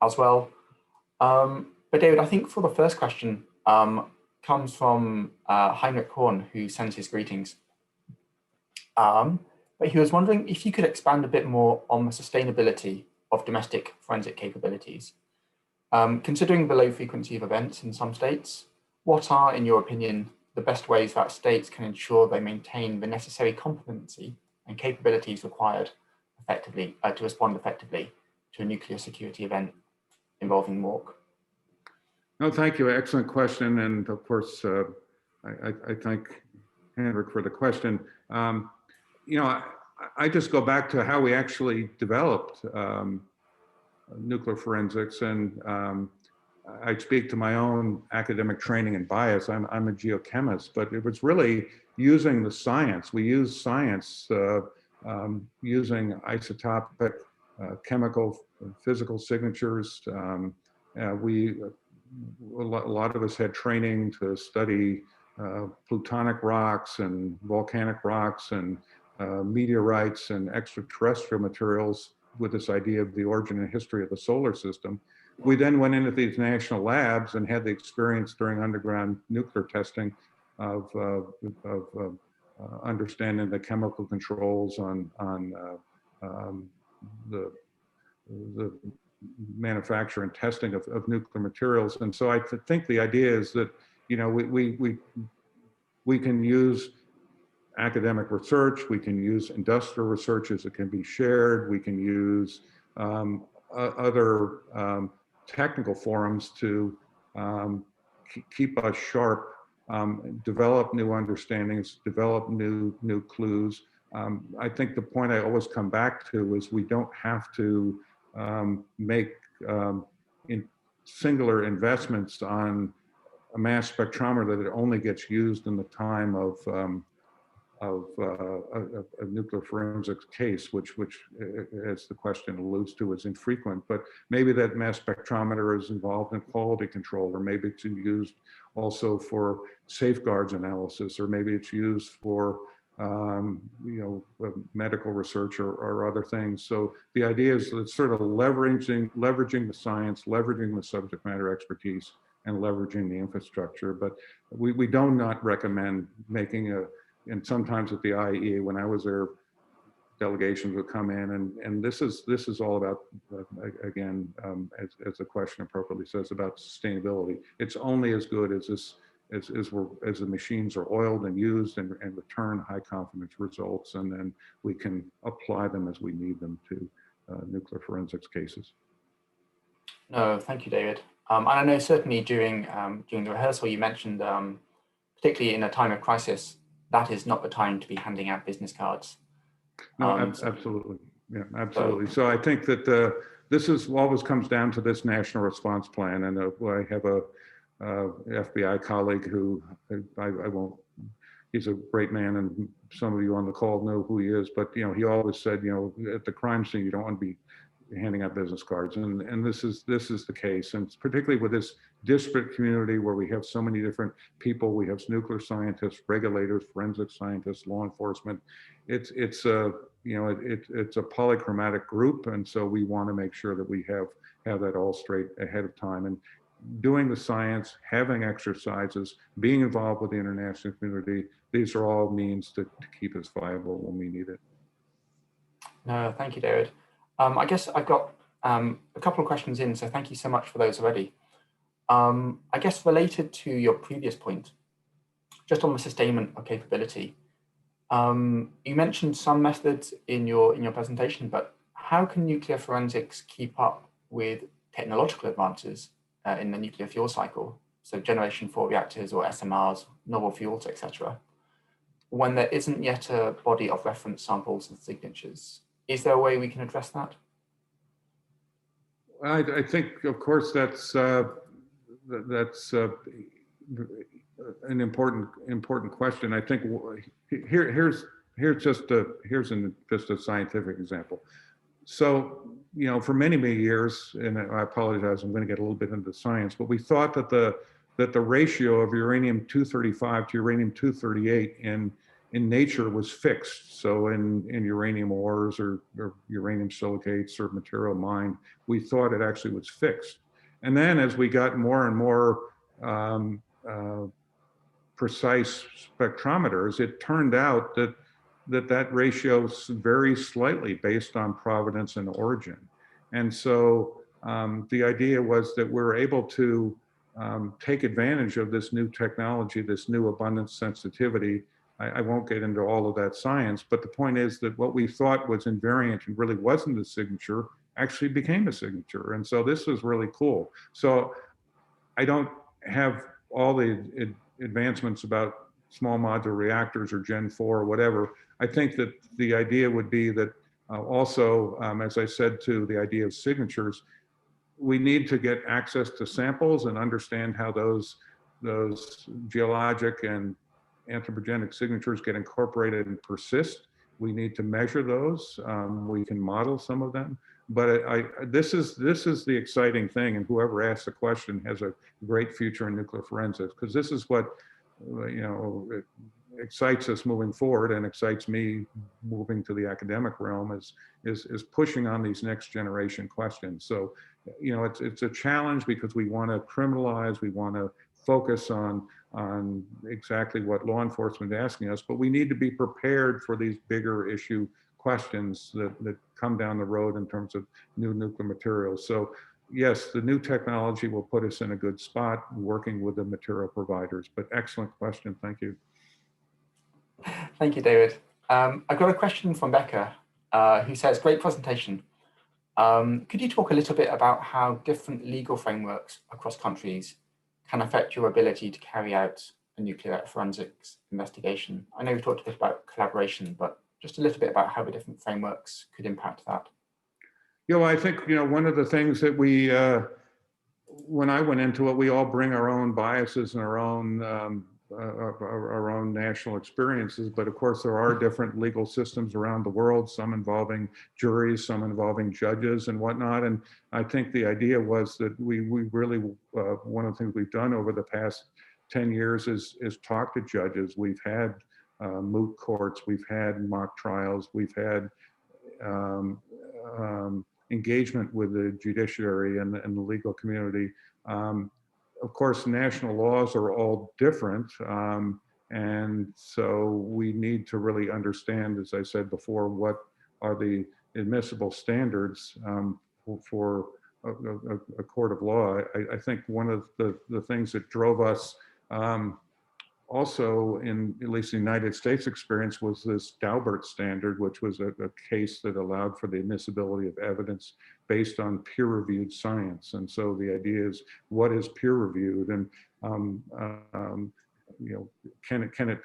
as well. But David, I think for the first question, comes from Heinrich Horn, who sends his greetings. But he was wondering if you could expand a bit more on the sustainability of domestic forensic capabilities. Considering the low frequency of events in some states, what are, in your opinion, the best ways that states can ensure they maintain the necessary competency and capabilities required effectively to respond effectively to a nuclear security event involving MORC? No, thank you. Excellent question. And of course, I thank Henrik for the question. You know, I just go back to how we actually developed nuclear forensics, and I speak to my own academic training and bias. I'm a geochemist, but it was really using the science. We use science using isotopic chemical, physical signatures. A lot of us had training to study plutonic rocks and volcanic rocks and meteorites and extraterrestrial materials with this idea of the origin and history of the solar system. We then went into these national labs and had the experience during underground nuclear testing of understanding the chemical controls on the manufacture and testing of nuclear materials. And so I think the idea is that, you know, we can use academic research, we can use industrial research as it can be shared, we can use other technical forums to keep us sharp, develop new understandings, develop new clues. I think the point I always come back to is we don't have to make singular investments on a mass spectrometer that only gets used in the time of a nuclear forensics case, which, as the question alludes to, is infrequent. But maybe that mass spectrometer is involved in quality control, or maybe it's used also for safeguards analysis, or maybe it's used for you know, medical research or other things. So the idea is that it's sort of leveraging the science, leveraging the subject matter expertise, and leveraging the infrastructure. But we do not recommend making and sometimes at the IAEA, when I was there, delegations would come in, and this is all about, again, as the question appropriately says, about sustainability. It's only as good as the machines are oiled and used and return high confidence results, and then we can apply them as we need them to nuclear forensics cases. No, thank you, David. And I know certainly during the rehearsal you mentioned, particularly in a time of crisis, that is not the time to be handing out business cards. No, absolutely. Yeah, absolutely. So I think that this is always comes down to this national response plan. And I have a FBI colleague who I won't, he's a great man, and some of you on the call know who he is, but, you know, he always said, you know, at the crime scene, you don't want to be handing out business cards. And this is the case. And particularly with this disparate community where we have so many different people, we have nuclear scientists, regulators, forensic scientists, law enforcement. It's a polychromatic group. And so we want to make sure that we have that all straight ahead of time. And doing the science, having exercises, being involved with the international community, these are all means to keep us viable when we need it. No, thank you, David. I guess I've got a couple of questions in, so thank you so much for those already. I guess related to your previous point, just on the sustainment of capability, you mentioned some methods in your presentation, but how can nuclear forensics keep up with technological advances in the nuclear fuel cycle, so generation 4 reactors or SMRs, novel fuels, etc., when there isn't yet a body of reference samples and signatures? Is there a way we can address that? I think, of course, that's an important question. I think here's just a scientific example. So, you know, for many years, and I apologize, I'm going to get a little bit into science, but we thought that the ratio of uranium-235 to uranium-238 in nature was fixed. So in uranium ores or uranium silicates or material mined, we thought it actually was fixed. And then as we got more and more precise spectrometers, it turned out that that ratio varies slightly based on provenance and origin. And so the idea was that we're able to take advantage of this new technology, this new abundance sensitivity. I won't get into all of that science, but the point is that what we thought was invariant and really wasn't a signature actually became a signature. And so this was really cool. So I don't have all the advancements about small modular reactors or Gen 4 or whatever. I think that the idea would be that also, as I said, to the idea of signatures, we need to get access to samples and understand how those geologic and anthropogenic signatures get incorporated and persist. We need to measure those. We can model some of them. But this is the exciting thing, and whoever asks the question has a great future in nuclear forensics, because this is what excites us moving forward, and excites me moving to the academic realm is pushing on these next generation questions. So, it's a challenge because we want to criminalize, we want to focus on exactly what law enforcement is asking us, but we need to be prepared for these bigger issue questions that come down the road in terms of new nuclear materials. So yes, the new technology will put us in a good spot working with the material providers, but excellent question, thank you. Thank you, David. I've got a question from Becca, who says, great presentation. Could you talk a little bit about how different legal frameworks across countries can affect your ability to carry out a nuclear forensics investigation? I know we talked a bit about collaboration, but just a little bit about how the different frameworks could impact that. Well, I think, one of the things that we, when I went into it, we all bring our own biases and our own national experiences, but of course there are different legal systems around the world, some involving juries, some involving judges and whatnot. And I think the idea was that we really, one of the things we've done over the past 10 years is talk to judges. We've had moot courts, we've had mock trials, we've had engagement with the judiciary and the legal community. Of course, national laws are all different. And so we need to really understand, as I said before, what are the admissible standards for a court of law. I think one of the things that drove us also, in at least the United States experience, was this Daubert standard, which was a case that allowed for the admissibility of evidence based on peer-reviewed science. And so the idea is, what is peer-reviewed, and can it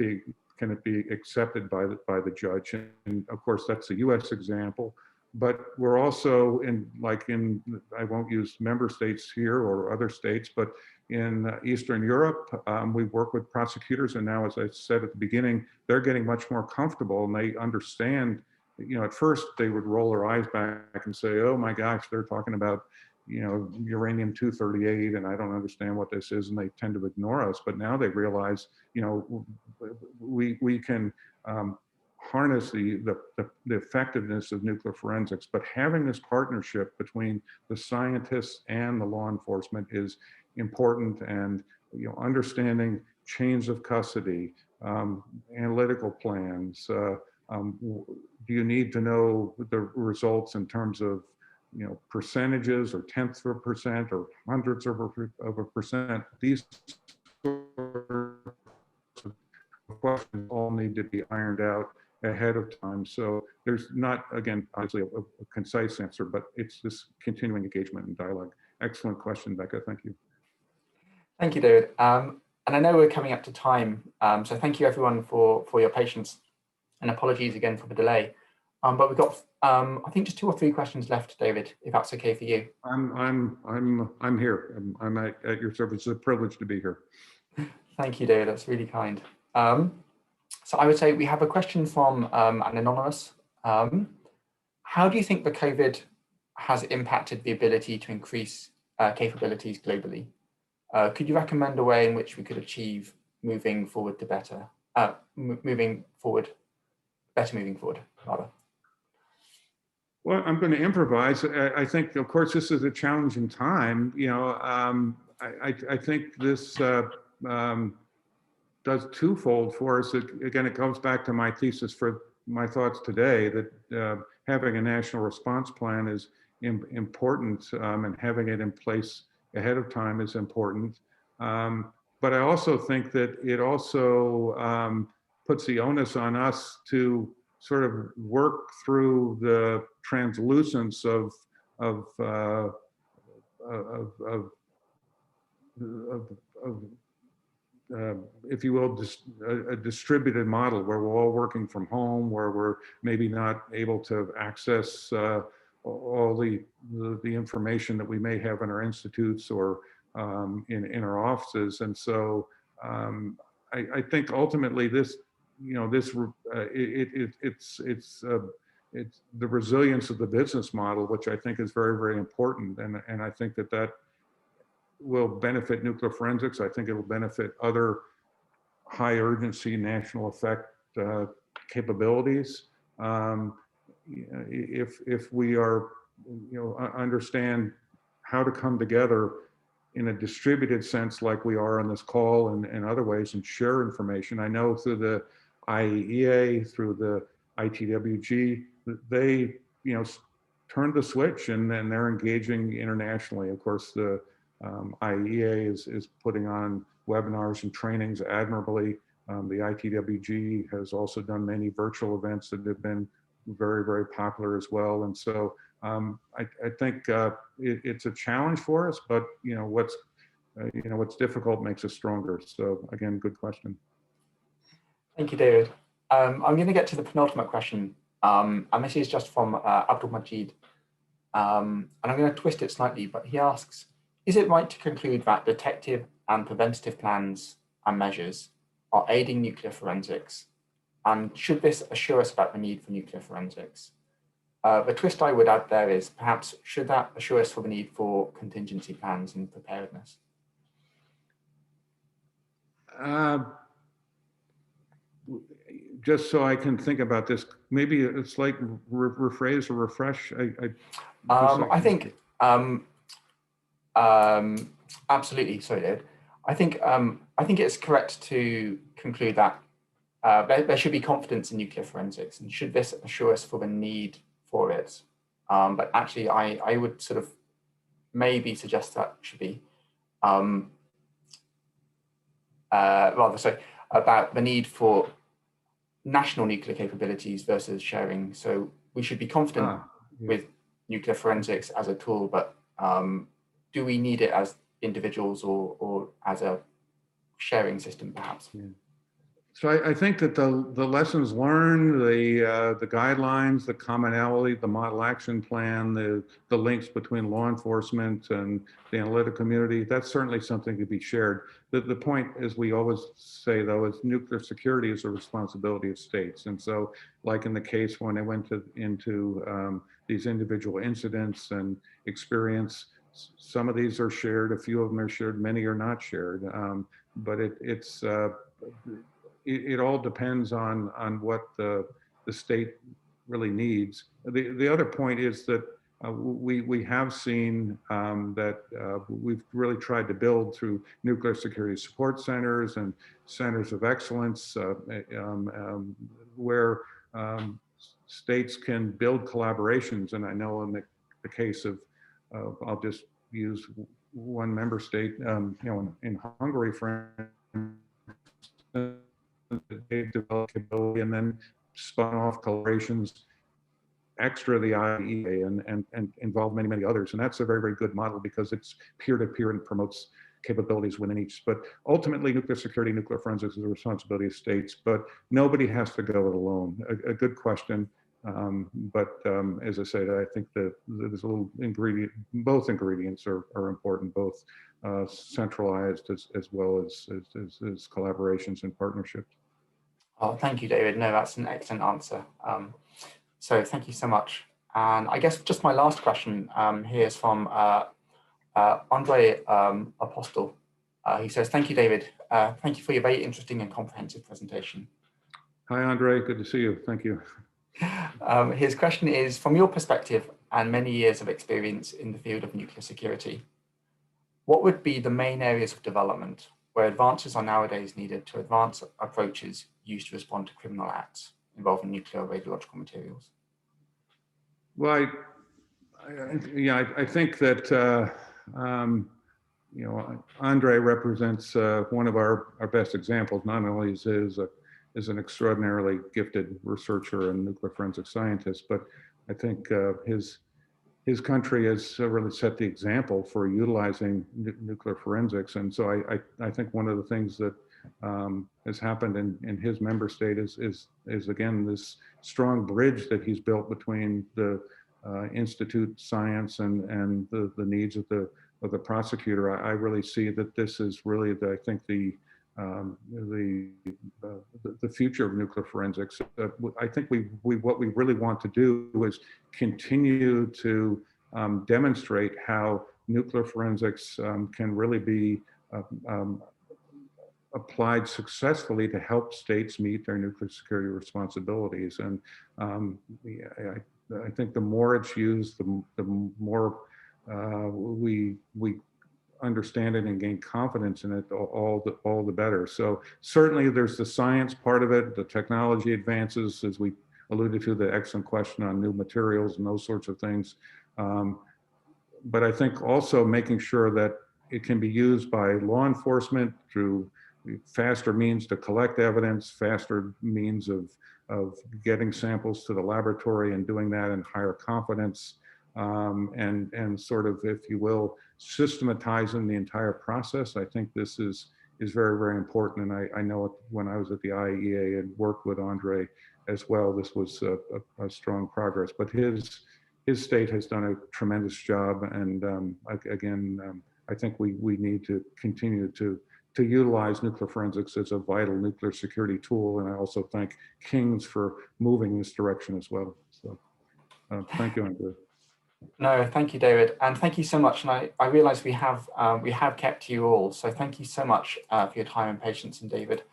be accepted by the judge? And of course, that's the U.S. example. But we're also I won't use member states here or other states, but in Eastern Europe, we work with prosecutors, and now, as I said at the beginning, they're getting much more comfortable, and they understand. At first they would roll their eyes back and say, "Oh my gosh, they're talking about, uranium-238, and I don't understand what this is," and they tend to ignore us. But now they realize, we can harness the effectiveness of nuclear forensics, but having this partnership between the scientists and the law enforcement is important. And understanding chains of custody, analytical plans. Do you need to know the results in terms of percentages or tenths of a percent or hundreds of a percent? These questions all need to be ironed out ahead of time. So there's not, again, obviously a concise answer, but it's this continuing engagement and dialogue. Excellent question, Becca. Thank you. Thank you, David. And I know we're coming up to time, so thank you everyone for your patience, and apologies again for the delay. But we've got, I think, just 2 or 3 questions left, David, if that's okay for you. I'm here. I'm at your service. It's a privilege to be here. Thank you, David. That's really kind. So I would say we have a question from an anonymous. How do you think the COVID has impacted the ability to increase capabilities globally? Could you recommend a way in which we could achieve moving forward, rather? Well, I'm going to improvise. I think, of course, this is a challenging time. I think this does twofold for us. Again, it comes back to my thesis for my thoughts today that having a national response plan is important, and having it in place ahead of time is important. But I also think that it also puts the onus on us to sort of work through the translucence of, uh, of, of, of if you will, a distributed model where we're all working from home, where we're maybe not able to access all the information that we may have in our institutes or in our offices. And so I think ultimately this, it's the resilience of the business model, which I think is very, very important. And I think that will benefit nuclear forensics. I think it will benefit other high urgency national effect capabilities. If we are, understand how to come together in a distributed sense, like we are on this call and other ways, and share information. I know through the IEEA, through the ITWG, they, turned the switch and then they're engaging internationally. Of course, the IEEA is putting on webinars and trainings admirably. The ITWG has also done many virtual events that have been very, very popular as well. And so I think it's a challenge for us, but what's difficult makes us stronger. So again, good question. Thank you, David. I'm going to get to the penultimate question, and this is just from Abdul Majid. And I'm going to twist it slightly, but he asks, is it right to conclude that detective and preventative plans and measures are aiding nuclear forensics? And should this assure us about the need for nuclear forensics? The twist I would add there is perhaps should that assure us for the need for contingency plans and preparedness? Just so I can think about this, maybe it's like rephrase or refresh. I think absolutely. Sorry, David. I think it's correct to conclude that there should be confidence in nuclear forensics, and should this assure us for the need for it. But actually, I would sort of maybe suggest that should be rather so about the need for national nuclear capabilities versus sharing. So we should be confident with nuclear forensics as a tool, but do we need it as individuals or as a sharing system, perhaps? Yeah. So I think that the lessons learned, the guidelines, the commonality, the model action plan, the links between law enforcement and the analytic community, that's certainly something to be shared. The point, as we always say, though, is nuclear security is a responsibility of states. And so, like in the case when I went into these individual incidents and experience, some of these are shared, a few of them are shared, many are not shared. But it all depends on what the state really needs. The other point is that we have seen that we've really tried to build through nuclear security support centers and centers of excellence where states can build collaborations. And I know in the case of I'll just use one member state, in Hungary, for instance, they've developed capability and then spun off collaborations extra the IEA and involve many, many others. And that's a very, very good model because it's peer-to-peer and promotes capabilities within each. But ultimately, nuclear security, nuclear forensics is a responsibility of states, but nobody has to go it alone. A good question. But as I said, I think that there's a little ingredient, both ingredients are important, both centralized as well as collaborations and partnerships. Oh, thank you, David. No, that's an excellent answer. So thank you so much. And I guess just my last question here is from Andre Apostle. He says, thank you, David. Thank you for your very interesting and comprehensive presentation. Hi, Andre. Good to see you. Thank you. His question is, from your perspective and many years of experience in the field of nuclear security, what would be the main areas of development where advances are nowadays needed to advance approaches used to respond to criminal acts involving nuclear or radiological materials? Well, I think that Andre represents one of our best examples. Not only is an extraordinarily gifted researcher and nuclear forensic scientist, but I think his country has really set the example for utilizing nuclear forensics. And so I think one of the things that has happened in his member state is again this strong bridge that he's built between the institute science and the needs of the prosecutor. I really see that this is really I think the future of nuclear forensics. I think what we really want to do is continue to demonstrate how nuclear forensics can really be applied successfully to help states meet their nuclear security responsibilities. And I think the more it's used, the more we understand it and gain confidence in it, all the better. So certainly there's the science part of it, the technology advances, as we alluded to, the excellent question on new materials and those sorts of things. But I think also making sure that it can be used by law enforcement through faster means to collect evidence, faster means of getting samples to the laboratory and doing that in higher confidence, and sort of, if you will, systematizing the entire process. I think this is very, very important. And I know when I was at the IAEA and worked with Andre as well, this was a strong progress. But his state has done a tremendous job. And again, I think we need to continue to utilize nuclear forensics as a vital nuclear security tool. And I also thank King's for moving this direction as well. So thank you, Andre. No, thank you, David, and thank you so much. And I realize we have kept you all, so thank you so much for your time and patience. And David,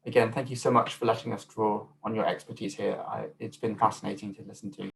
again, thank you so much for letting us draw on your expertise here. It's been fascinating to listen to.